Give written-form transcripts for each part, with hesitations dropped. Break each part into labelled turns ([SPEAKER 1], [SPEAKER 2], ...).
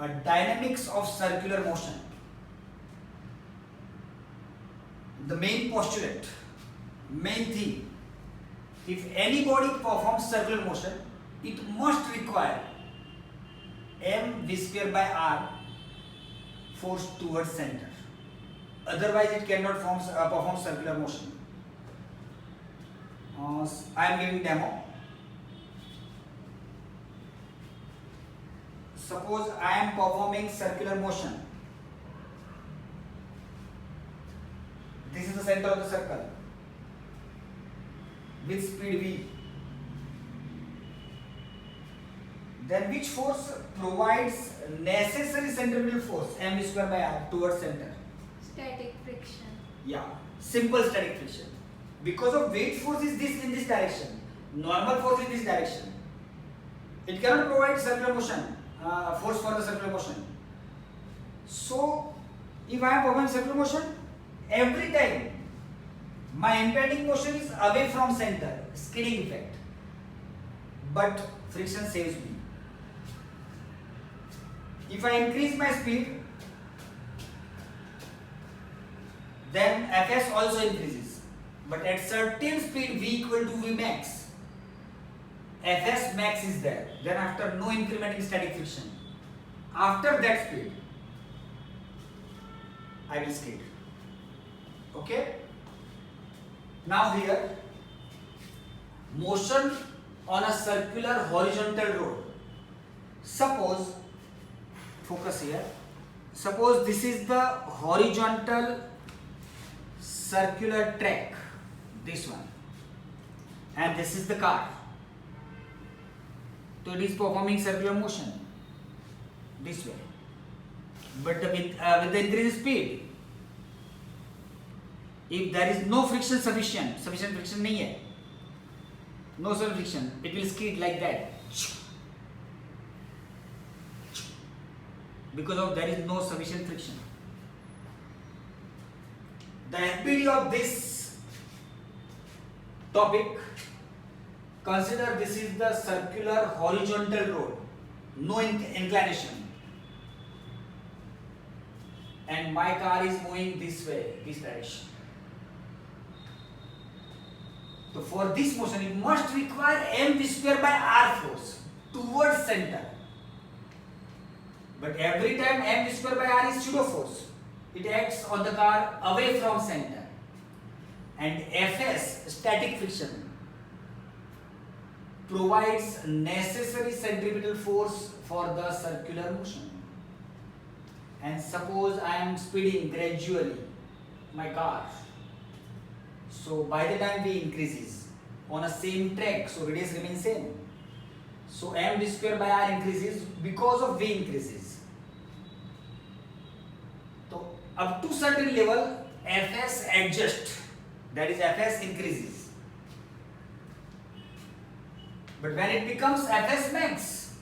[SPEAKER 1] dynamics of circular motion. The main postulate, main thing, if any body performs circular motion, it must require mv square by r force towards center. Otherwise, it cannot perform circular motion. I am giving demo. Suppose I am performing circular motion. This is the center of the circle with speed v. Then which force provides necessary centripetal force mv square by r towards center?
[SPEAKER 2] Static friction.
[SPEAKER 1] Yeah, simple static friction. Because of weight force is this in this direction, normal force in this direction. It cannot provide circular motion, force for the circular motion. So, if I am performing circular motion, every time my impending motion is away from center, skidding effect. But friction saves me. If I increase my speed, then Fs also increases. But at certain speed v equal to v max, Fs max is there. Then after no increment in static friction, after that speed, I will skid. Okay? Now here, motion on a circular horizontal road. Suppose, focus here. Suppose this is the horizontal circular track, this one, and this is the car. So it is performing circular motion this way, but with the increased speed. If there is no friction sufficient friction nahi hai, no sufficient friction, it will skid like that, because of there is no sufficient friction. The FPD of this topic, consider this is the circular horizontal road, no inclination, and my car is moving this way, this direction. So for this motion, it must require mv square by r force towards center. But every time mv square by r is pseudo force, it acts on the car away from center. And Fs, static friction, provides necessary centripetal force for the circular motion. And suppose I am speeding gradually my car. So by the time v increases on a same track, so radius remains same. So mv square by r increases because of v increases. So up to certain level, Fs adjust, that is Fs increases. But when it becomes Fs max,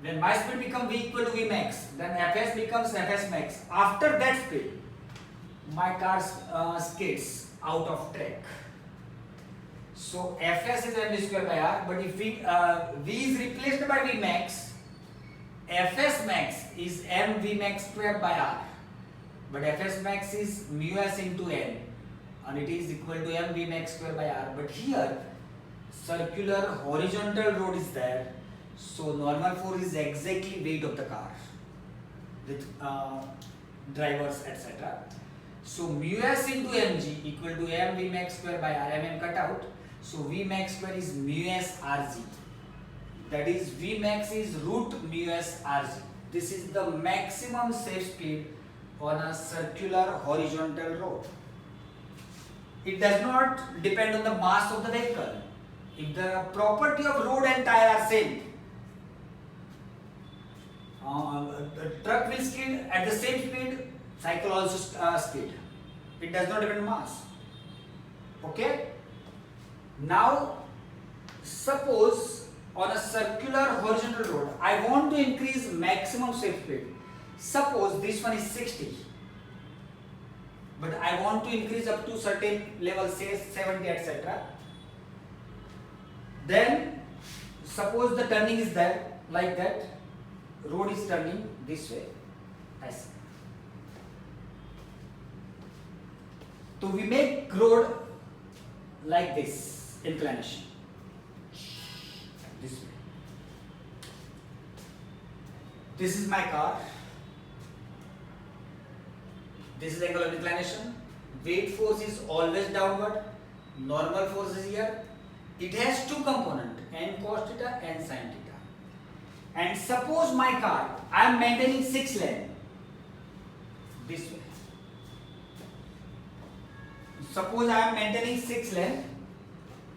[SPEAKER 1] when my speed becomes v equal to v max, then Fs becomes Fs max. After that speed, my car skids out of track. So Fs is mv square by r, but if v is replaced by v max, Fs max is mv max square by r. But Fs max is mu s into n, and it is equal to mv max square by r. But here, circular horizontal road is there, so normal force is exactly weight of the car with drivers, etc. So mu s into mg equal to mv max square by r. Mm cut out, so v max square is mu s rg. That is, v max is root mu s rg. This is the maximum safe speed on a circular horizontal road. It does not depend on the mass of the vehicle. If the property of road and tire are same, the truck will skid at the same speed, cycle also skid. It does not depend on mass. Okay? Now, suppose on a circular horizontal road, I want to increase maximum safe speed. Suppose this one is 60, but I want to increase up to certain level, say 70, etc. Then suppose the turning is there like that, road is turning this way, ऐसे. So we make road like this, inclination, this way. This is my car. This is angle of inclination. Weight force is always downward. Normal force is here. It has two components, n cos theta and sin theta. And suppose my car, I am maintaining 6 lane. This way. Suppose I am maintaining 6 lane.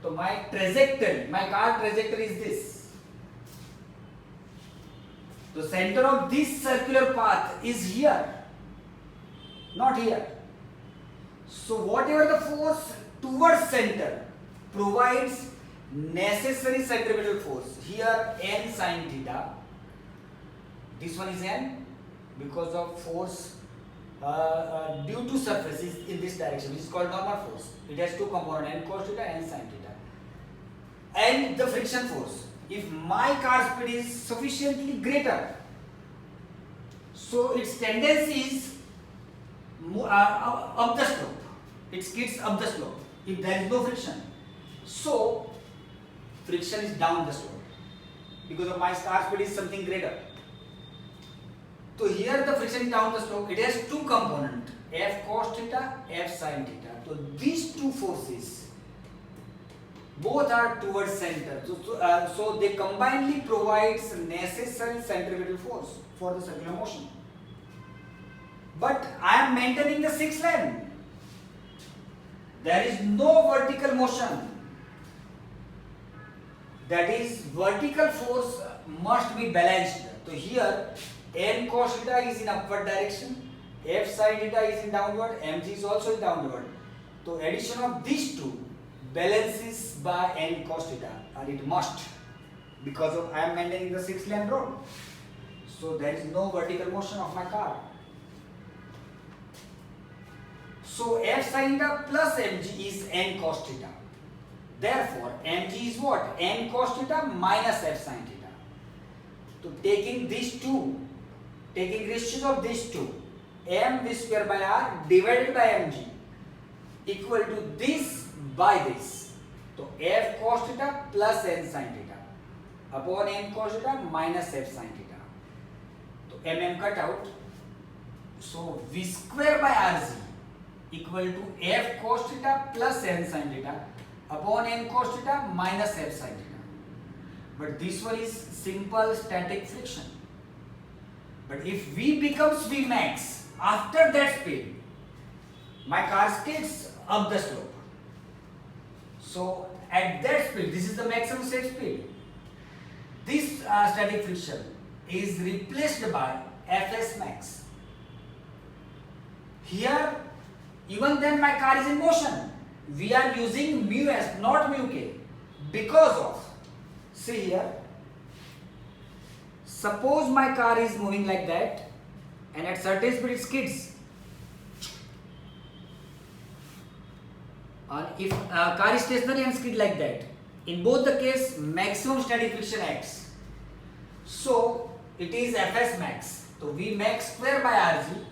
[SPEAKER 1] So my trajectory, my car trajectory is this. The center of this circular path is here, not here. So whatever the force towards center provides necessary centripetal force. Here n sin theta. This one is n because of force due to surface is in this direction, which is called normal force. It has two components, n cos theta and sin theta. And the friction force. If my car speed is sufficiently greater, so its tendency is up the slope. It skids up the slope if there is no friction. So friction is down the slope because of my car speed is something greater. So here the friction is down the slope. It has two components, F cos theta, F sin theta. So these two forces both are towards center. So they combinedly provides necessary centripetal force for the circular motion. But I am maintaining the 6 lane. There is no vertical motion. That is, vertical force must be balanced. So here n cos theta is in upward direction, F sin theta is in downward, mg is also in downward. So addition of these two balances by n cos theta, and it must, because of I am maintaining the 6 lane road. So there is no vertical motion of my car. So F sin theta plus mg is n cos theta. Therefore mg is what? N cos theta minus F sin theta. So taking these two, taking ratios of these two, m v square by r divided by mg equal to this by this. So F cos theta plus n sin theta upon n cos theta minus F sin theta. So mm cut out. So v square by rg equal to F cos theta plus n sin theta upon n cos theta minus F sin theta. But this one is simple static friction. But if v becomes v max, after that speed, my car skids up the slope. So at that speed, this is the maximum set speed. This static friction is replaced by Fs max. Here, even then my car is in motion. We are using mu s, not mu k, because of, see here, suppose my car is moving like that and at certain speed it skids. And if car is stationary and skid like that, in both the case maximum static friction acts. So it is Fs max. So V max square by Rg.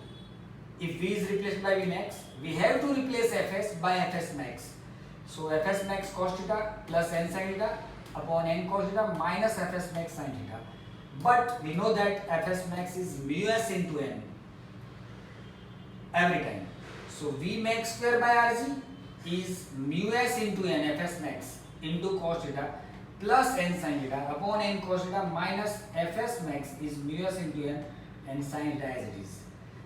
[SPEAKER 1] If V is replaced by V max, we have to replace Fs by Fs max. So Fs max cos theta plus n sin theta upon n cos theta minus Fs max sin theta. But we know that Fs max is mu s into n every time. So V max square by Rg is mu s into n Fs max into cos theta plus n sin theta upon n cos theta minus Fs max is mu s into n and sin theta as it is.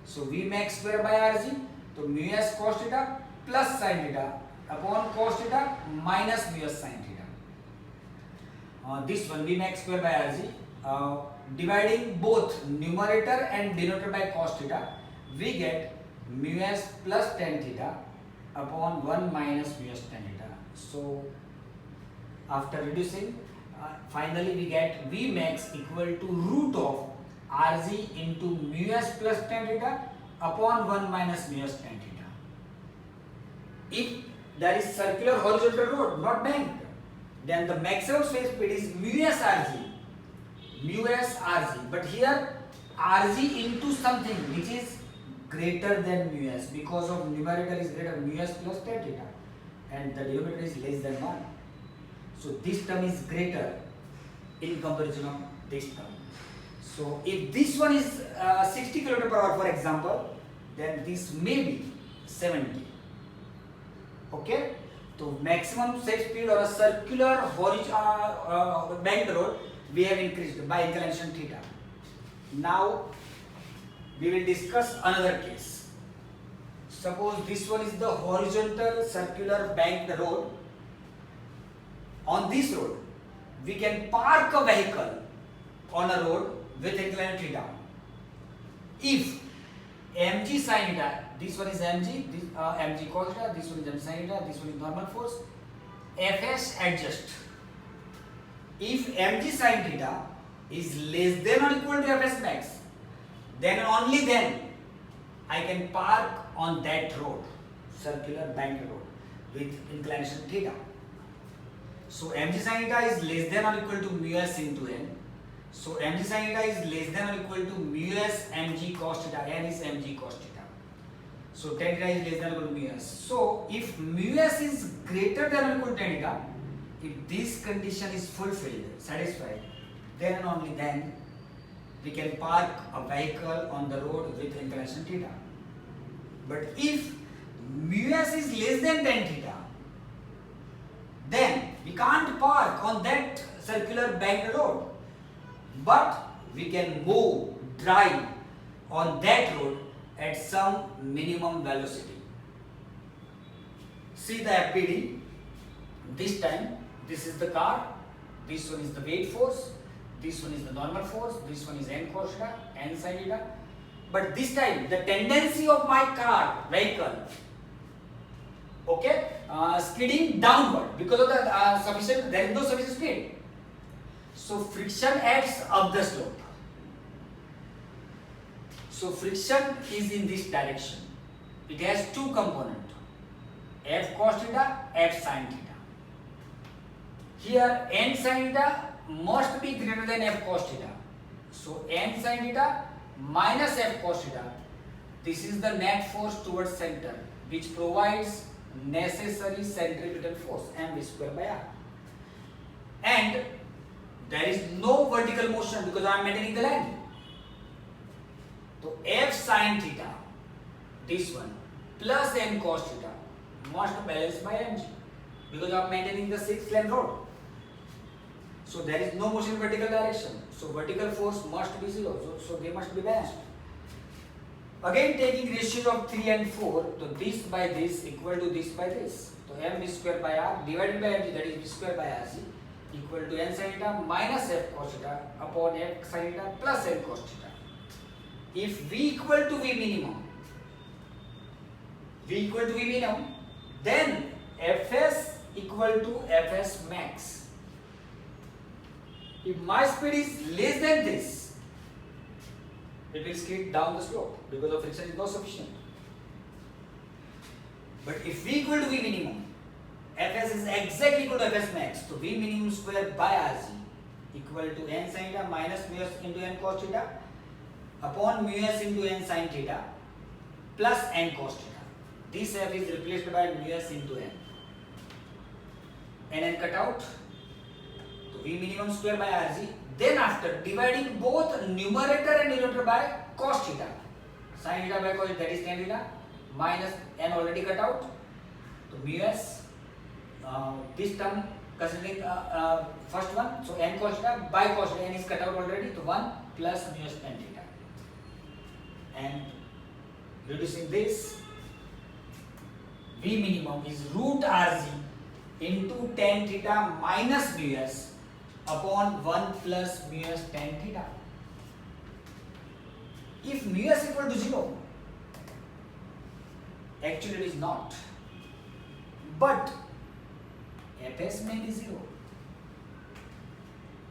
[SPEAKER 1] So V max square by Rg, so mu s cos theta plus sin theta upon cos theta minus mu s sin theta. This one V max square by Rg, dividing both numerator and denominator by cos theta, we get mu s plus tan theta upon 1 minus mu s tan theta. So after reducing, finally we get V max equal to root of Rg into mu s plus tan theta upon 1 minus mu s tan theta. If there is circular horizontal road, not banked, then the maximum space speed is mu s Rg mu s Rg, but here Rg into something which is greater than mu s, because of numerator is greater mu s plus tan theta and the denominator is less than 1. So this term is greater in comparison of this term. So if this one is 60 km per hour for example, then this may be 70. Okay, so maximum set speed on a circular horizontal banked road we have increased by inclination theta. Now we will discuss another case. Suppose this one is the horizontal circular banked road. On this road we can park a vehicle on a road with inclination theta. If mg sin theta, this one is mg, this mg cos theta, this one is mg sin theta, this one is normal force, fs adjust. If mg sin theta is less than or equal to fs max, then and only then I can park on that road, circular banked road with inclination theta. So mg sin theta is less than or equal to mu s into n. So mg sin theta is less than or equal to mu s mg cos theta. N is mg cos theta. So tan theta is less than or equal to mu s. So if mu s is greater than or equal to tan theta, if this condition is fulfilled, satisfied, then and only then we can park a vehicle on the road with inclination theta. But if mu s is less than tan theta, then we can't park on that circular banked road, but we can move, drive on that road at some minimum velocity. See the FPD. This time, this is the car, this one is the weight force, this one is the normal force, this one is n cos theta, n sin theta. But this time, the tendency of my car, vehicle, okay, skidding downward because of the there is no sufficient speed. So friction acts up the slope. So friction is in this direction. It has two components, f cos theta, f sin theta. Here n sin theta must be greater than f cos theta. So n sin theta minus f cos theta. This is the net force towards center, which provides necessary centripetal force mv square by r. And there is no vertical motion because I am maintaining the line. So f sin theta, this one, plus n cos theta must balance by mg because I am maintaining the 6th lane road. So there is no motion in vertical direction. So vertical force must be 0. So they must be balanced. Again taking ratios of 3 and 4, so this by this equal to this by this. So mv square by r divided by mg, that is v square by rc, equal to n sin theta minus f cos theta upon f sin theta plus n cos theta. If v equal to v minimum, then fs equal to fs max. If my speed is less than this, it will skid down the slope because the friction is not sufficient. But if v equal to v minimum, fs is exactly equal to fs max. So v minimum square by rc equal to n sin theta minus mu s into n cos theta upon mu s into n sin theta plus n cos theta. This f is replaced by mu s into n. And cut out. So v minimum square by rc. Then after dividing both numerator and denominator by cos theta, sin theta by cos theta, that is tan theta, minus n already cut out. So mu s, this term considering first one, so n cos theta by cos theta, n is cut out already, so 1 plus mu s tan theta. And reducing this, v minimum is root rc into tan theta minus mu s upon 1 plus mu s tan theta. If mu s equal to 0, actually it is not, but fs may be 0,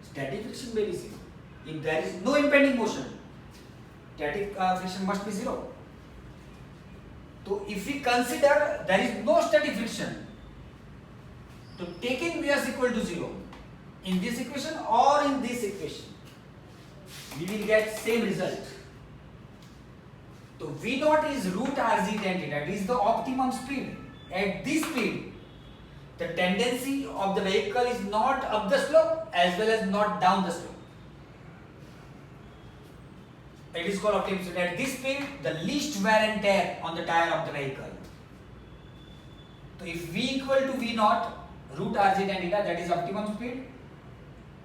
[SPEAKER 1] static friction may be 0. If there is no impending motion, static friction must be 0. So if we consider there is no static friction, so taking mu s equal to 0 in this equation or in this equation, we will get same result. So V naught is root RZ tan theta. It is the optimum speed. At this speed, the tendency of the vehicle is not up the slope as well as not down the slope. It is called optimum speed. At this speed, the least wear and tear on the tire of the vehicle. So if V equal to V naught root RZ tan theta, that is optimum speed.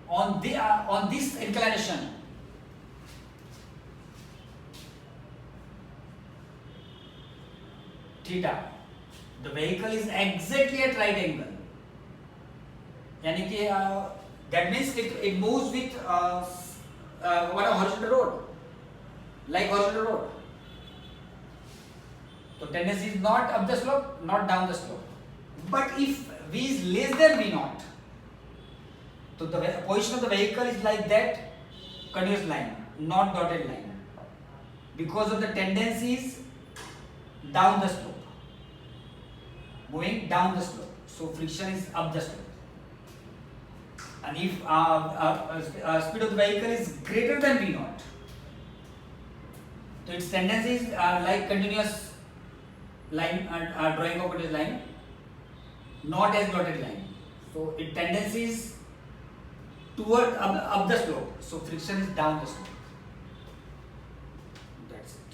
[SPEAKER 1] On this inclination, theta, the vehicle is exactly at right angle. यानी कि that means it moves with what a horizontal road, like horizontal road. So tendency is not up the slope, not down the slope. But if V is less than V naught, so the position of the vehicle is like that continuous line, not dotted line, because of the tendencies down the slope, moving down the slope. So friction is up the slope. And if speed of the vehicle is greater than V naught, so its tendencies are like continuous line, drawing of continuous line, not as dotted line. So its tendencies toward up the slope. So friction is down the slope.